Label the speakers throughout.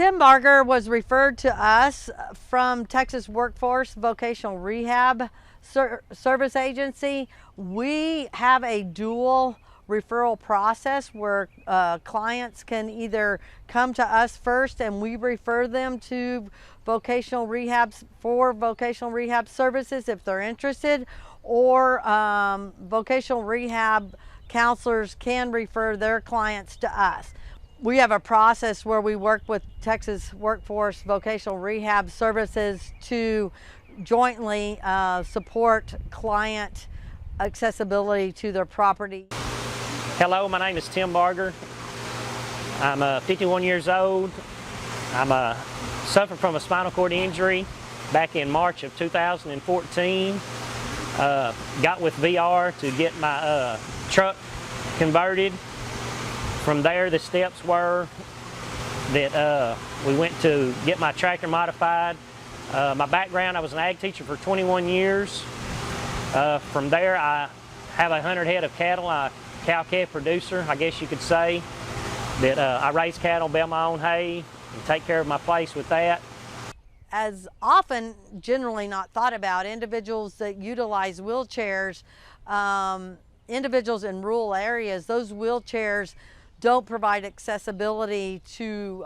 Speaker 1: Tim Barger was referred to us from Texas Workforce Vocational Rehab Service Agency. We have a dual referral process where clients can either come to us first and we refer them to vocational rehabs for vocational rehab services if they're interested, or vocational rehab counselors can refer their clients to us. We have a process where we work with Texas Workforce Vocational Rehab Services to jointly support client accessibility to their property.
Speaker 2: Hello, my name is Tim Barger. I'm 51 years old. I'm suffered from a spinal cord injury back in March of 2014. Got with VR to get my truck converted. From there, the steps were that we went to get my tractor modified. My background, I was an ag teacher for 21 years. From there, I have 100 head of cattle. I'm a cow-calf producer, I guess you could say. That I raise cattle, bale my own hay, and take care of my place with that.
Speaker 1: As often, generally not thought about, individuals that utilize wheelchairs, individuals in rural areas, those wheelchairs don't provide accessibility to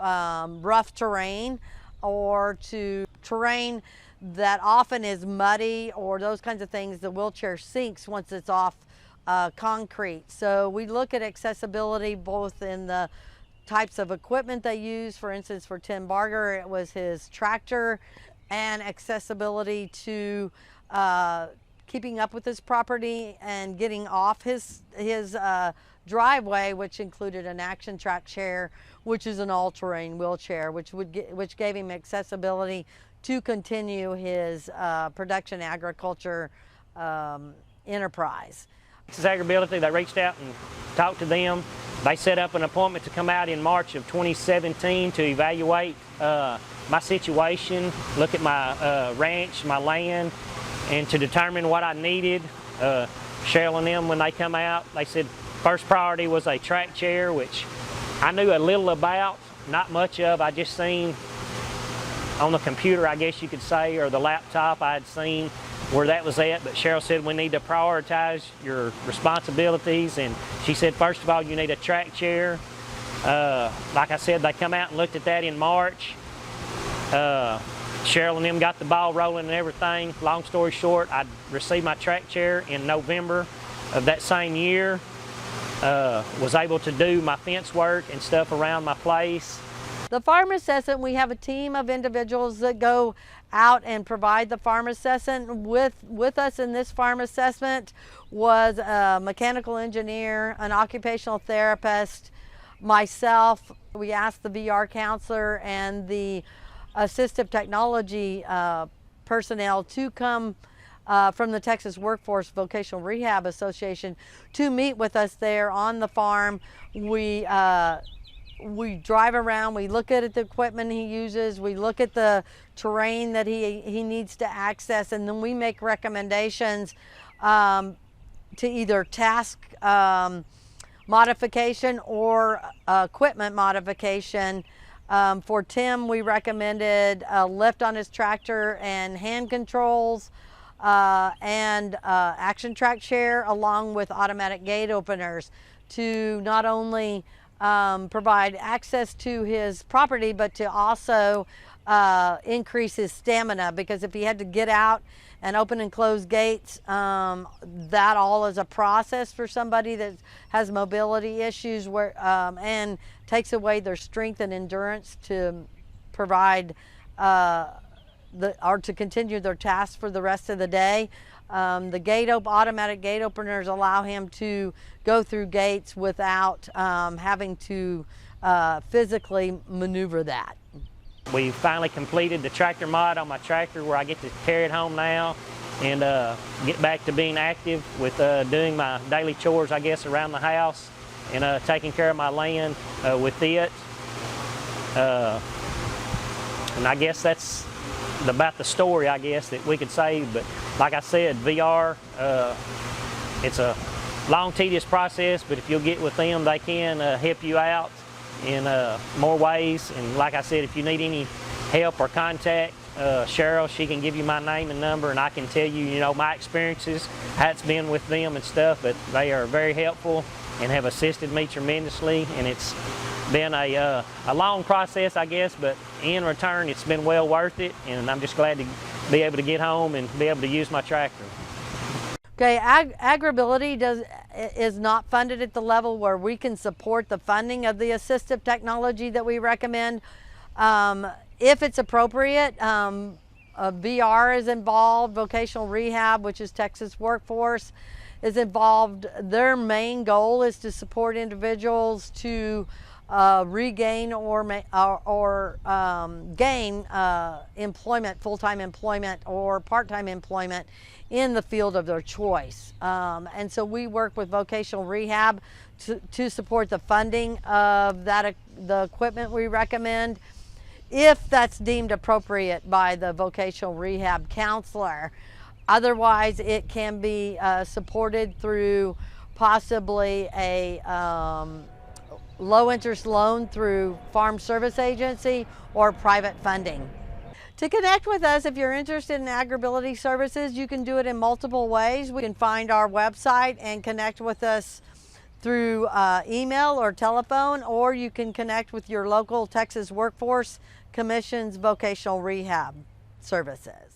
Speaker 1: rough terrain or to terrain that often is muddy or those kinds of things. The wheelchair sinks once it's off concrete. So we look at accessibility both in the types of equipment they use. For instance, for Tim Barger, it was his tractor, and accessibility to keeping up with his property and getting off his driveway, which included an action track chair, which is an all-terrain wheelchair, which gave him accessibility to continue his production agriculture enterprise.
Speaker 2: This is AgrAbility. They reached out and talked to them. They set up an appointment to come out in March of 2017 to evaluate my situation, look at my ranch, my land, and to determine what I needed. Cheryl and them, when they come out, they said first priority was a track chair, which I knew a little about, not much of. I just seen on the computer, I guess you could say, or the laptop, I had seen where that was at. But Cheryl said we need to prioritize your responsibilities, and she said first of all you need a track chair. Like I said, they come out and looked at that in March. Cheryl and them got the ball rolling and everything. Long story short, I received my track chair in November of that same year. Was able to do my fence work and stuff around my place.
Speaker 1: The farm assessment, we have a team of individuals that go out and provide the farm assessment. With us in this farm assessment was a mechanical engineer, an occupational therapist, myself. We asked the VR counselor and the assistive technology personnel to come from the Texas Workforce Vocational Rehab Association to meet with us there on the farm. We drive around, we look at the equipment he uses, we look at the terrain that he needs to access, and then we make recommendations to either task modification or equipment modification. For Tim, we recommended a lift on his tractor and hand controls, and action track chair along with automatic gate openers to not only provide access to his property, but to also increase his stamina, because if he had to get out and open and close gates, that all is a process for somebody that has mobility issues and takes away their strength and endurance to provide or to continue their tasks for the rest of the day. The automatic gate openers allow him to go through gates without having to physically maneuver that.
Speaker 2: We finally completed the tractor mod on my tractor, where I get to carry it home now and get back to being active with doing my daily chores, I guess, around the house, and taking care of my land with it. And I guess that's about the story, I guess, that we could say. But like I said, VR, it's a long, tedious process, but if you'll get with them, they can help you out in more ways. And like I said, if you need any help or contact Cheryl, she can give you my name and number, and I can tell you, you know, my experiences, how it's been with them and stuff. But they are very helpful and have assisted me tremendously, and it's been a long process, I guess, but in return, it's been well worth it, and I'm just glad to be able to get home and be able to use my tractor.
Speaker 1: Okay, AgrAbility is not funded at the level where we can support the funding of the assistive technology that we recommend. If it's appropriate, VR is involved, vocational rehab, which is Texas Workforce, is involved. Their main goal is to support individuals to regain or gain employment, full-time employment or part-time employment in the field of their choice. And so we work with vocational rehab to support the funding of the equipment we recommend, if that's deemed appropriate by the vocational rehab counselor. Otherwise, it can be supported through possibly a low interest loan through Farm Service Agency or private funding. To connect with us, if you're interested in AgrAbility services, you can do it in multiple ways. We can find our website and connect with us through email or telephone, or you can connect with your local Texas Workforce Commission's vocational rehab services.